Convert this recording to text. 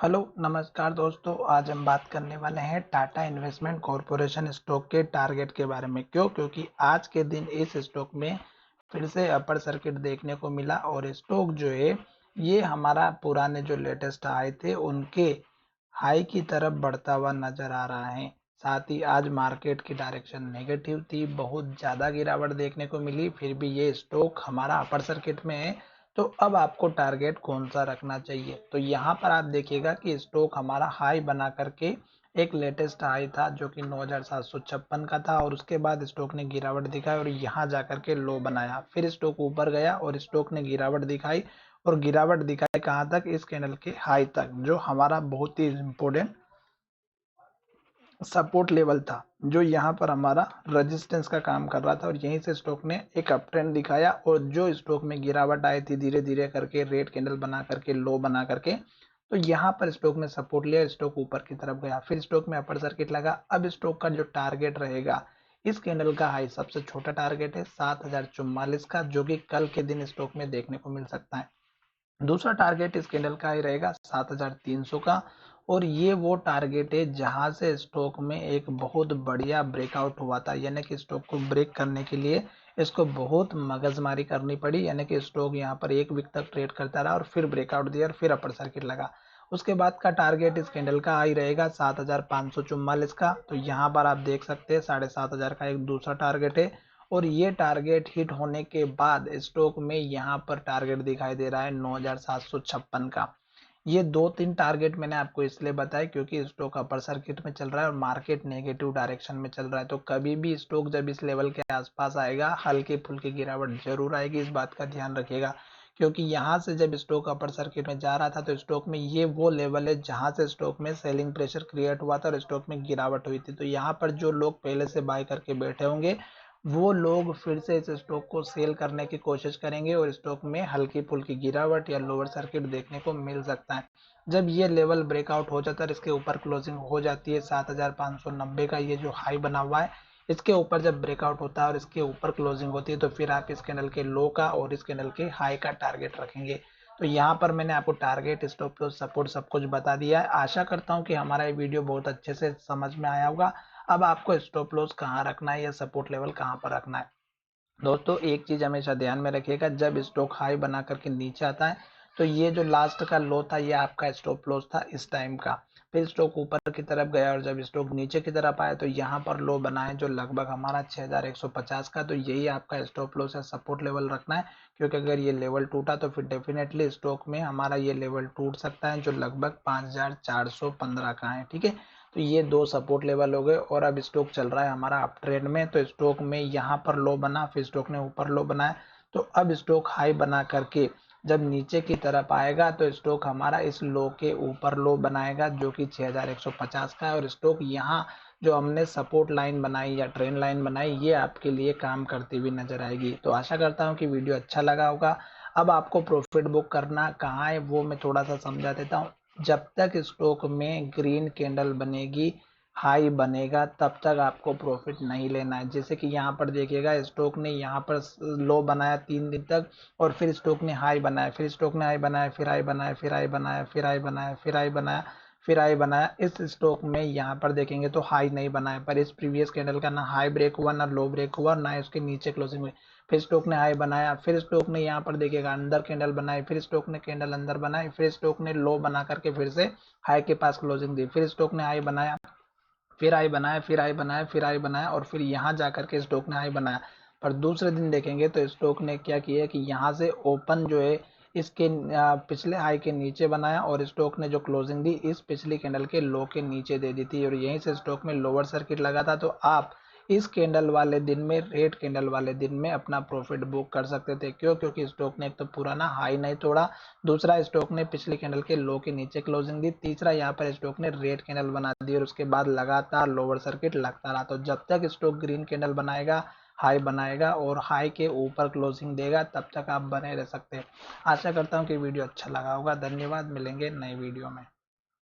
Hello नमस्कार दोस्तों। आज हम बात करने वाले हैं टाटा इन्वेस्टमेंट कॉरपोरेशन स्टॉक के टारगेट के बारे में। क्योंकि आज के दिन इस स्टॉक में फिर से अपर सर्किट देखने को मिला और स्टॉक जो है ये हमारा पुराने जो लेटेस्ट हाई थे उनके हाई की तरफ बढ़ता हुआ नजर आ रहा है। साथ ही आज मार्केट की डायरेक्शन नेगेटिव थी, बहुत ज़्यादा गिरावट देखने को मिली, फिर भी ये स्टॉक हमारा अपर सर्किट में है। तो अब आपको टारगेट कौन सा रखना चाहिए? तो यहाँ पर आप देखिएगा कि स्टॉक हमारा हाई बना करके एक लेटेस्ट हाई था जो कि 9756 का था, और उसके बाद स्टॉक ने गिरावट दिखाई और यहाँ जाकर के लो बनाया। फिर स्टॉक ऊपर गया और स्टॉक ने गिरावट दिखाई, और गिरावट दिखाई कहाँ तक? इस कैंडल के हाई तक, जो हमारा बहुत ही इम्पोर्टेंट सपोर्ट लेवल था, जो यहाँ पर हमारा रेजिस्टेंस का काम कर रहा था। और यहीं से स्टॉक ने एक अप ट्रेंड दिखाया, और जो स्टॉक में गिरावट आई थी धीरे धीरे करके रेड कैंडल बना करके लो बना करके, तो यहाँ पर स्टॉक ने सपोर्ट लिया, स्टॉक ऊपर की तरफ गया, फिर स्टॉक में अपर सर्किट लगा। अब स्टॉक का जो टारगेट रहेगा, इस कैंडल का हाई सबसे छोटा टारगेट है 7044 का, जो कि कल के दिन स्टॉक में देखने को मिल सकता है। दूसरा टारगेट इस कैंडल का ही रहेगा 7300 का, और ये वो टारगेट है जहां से स्टॉक में एक बहुत बढ़िया ब्रेकआउट हुआ था। यानी कि स्टॉक को ब्रेक करने के लिए इसको बहुत मगजमारी करनी पड़ी, यानी कि स्टॉक यहाँ पर एक वीक तक ट्रेड करता रहा और फिर ब्रेकआउट दिया और फिर अपर सर्किट लगा। उसके बाद का टारगेट इस कैंडल का ही रहेगा 7544 का। तो यहाँ पर आप देख सकते हैं 7500 का एक दूसरा टारगेट है, और ये टारगेट हिट होने के बाद स्टॉक में यहाँ पर टारगेट दिखाई दे रहा है 9756 का। ये दो तीन टारगेट मैंने आपको इसलिए बताया क्योंकि स्टॉक अपर सर्किट में चल रहा है और मार्केट नेगेटिव डायरेक्शन में चल रहा है। तो कभी भी स्टॉक जब इस लेवल के आसपास आएगा, हल्की फुल्की गिरावट जरूर आएगी, इस बात का ध्यान रखिएगा। क्योंकि यहाँ से जब स्टॉक अपर सर्किट में जा रहा था तो स्टॉक में ये वो लेवल है जहां से स्टॉक में सेलिंग प्रेशर क्रिएट हुआ था और स्टॉक में गिरावट हुई थी। तो यहाँ पर जो लोग पहले से बाय करके बैठे होंगे, वो लोग फिर से इस स्टॉक को सेल करने की कोशिश करेंगे और स्टॉक में हल्की फुल्की गिरावट या लोअर सर्किट देखने को मिल सकता है। जब ये लेवल ब्रेकआउट हो जाता है, इसके ऊपर क्लोजिंग हो जाती है 7590 का, ये जो हाई बना हुआ है, इसके ऊपर जब ब्रेकआउट होता है और इसके ऊपर क्लोजिंग होती है, तो फिर आप इस कैंडल के लो का और इस कैंडल के हाई का टारगेट रखेंगे। तो यहाँ पर मैंने आपको टारगेट, स्टॉप लॉस, सपोर्ट सब कुछ बता दिया है। आशा करता हूँ कि हमारा ये वीडियो बहुत अच्छे से समझ में आया होगा। अब आपको स्टॉप लॉस कहाँ रखना है या सपोर्ट लेवल कहाँ पर रखना है। दोस्तों एक चीज हमेशा ध्यान में रखिएगा, जब स्टॉक हाई बना करके नीचे आता है तो ये जो लास्ट का लो था ये आपका स्टॉप लॉस था इस टाइम का। फिर स्टॉक ऊपर की तरफ गया और जब स्टॉक नीचे की तरफ आया तो यहाँ पर लो बना है जो लगभग हमारा 6150 का। तो यही आपका स्टॉप लॉस या सपोर्ट लेवल रखना है, क्योंकि अगर ये लेवल टूटा तो फिर डेफिनेटली स्टॉक में हमारा ये लेवल टूट सकता है जो लगभग 5415 का है। ठीक है, तो ये दो सपोर्ट लेवल हो गए, और अब स्टॉक चल रहा है हमारा अप ट्रेंड में। तो स्टॉक में यहाँ पर लो बना, फिर स्टॉक ने ऊपर लो बनाया, तो अब स्टॉक हाई बना करके जब नीचे की तरफ आएगा तो स्टॉक हमारा इस लो के ऊपर लो बनाएगा जो कि 6150 का है। और स्टॉक यहाँ जो हमने सपोर्ट लाइन बनाई या ट्रेंड लाइन बनाई, ये आपके लिए काम करती हुई नजर आएगी। तो आशा करता हूँ कि वीडियो अच्छा लगा होगा। अब आपको प्रॉफिट बुक करना कहाँ है वो मैं थोड़ा सा समझा देता हूँ। जब तक स्टॉक में ग्रीन कैंडल बनेगी, हाई बनेगा, तब तक आपको प्रॉफिट नहीं लेना है। जैसे कि यहाँ पर देखिएगा स्टॉक ने यहाँ पर लो बनाया 3 दिन तक, और फिर स्टॉक ने हाई बनाया, फिर स्टॉक ने हाई बनाया, फिर हाई बनाया, फिर हाई बनाया, फिर हाई बनाया, फिर हाई बनाया, फिर हाई बनाया। इस स्टॉक में यहाँ पर देखेंगे तो हाई नहीं बनाया, पर इस प्रीवियस कैंडल का ना हाई ब्रेक हुआ, ना लो ब्रेक हुआ, ना इसके नीचे क्लोजिंग हुई। फिर स्टॉक ने हाई बनाया, फिर स्टॉक ने यहाँ पर देखिएगा अंदर कैंडल बनाई, फिर स्टॉक ने कैंडल अंदर बनाई, फिर स्टॉक ने लो बना करके फिर से हाई के पास क्लोजिंग दी, फिर स्टॉक ने हाई बनाया, फिर हाई बनाया, फिर हाई बनाया, फिर हाई बनाया, और फिर यहाँ जाकर के स्टॉक ने हाई बनाया। पर दूसरे दिन देखेंगे तो स्टॉक ने क्या किया कि यहाँ से ओपन जो है इसके पिछले हाई के नीचे बनाया, और स्टॉक ने जो क्लोजिंग दी इस पिछली कैंडल के लो के नीचे दे दी थी, और यहीं से स्टॉक में लोअर सर्किट लगा था। तो आप इस कैंडल वाले दिन में, रेड कैंडल वाले दिन में अपना प्रॉफिट बुक कर सकते थे। क्यों? क्योंकि स्टॉक ने एक तो पुराना हाई नहीं तोड़ा, दूसरा स्टॉक ने पिछले कैंडल के लो के नीचे क्लोजिंग दी, तीसरा यहाँ पर स्टॉक ने रेड कैंडल बना दी, और उसके बाद लगातार लोअर सर्किट लगता रहा। तो जब तक स्टॉक ग्रीन कैंडल बनाएगा, हाई बनाएगा और हाई के ऊपर क्लोजिंग देगा, तब तक आप बने रह सकते हैं। आशा करता हूँ कि वीडियो अच्छा लगा होगा। धन्यवाद, मिलेंगे नए वीडियो में।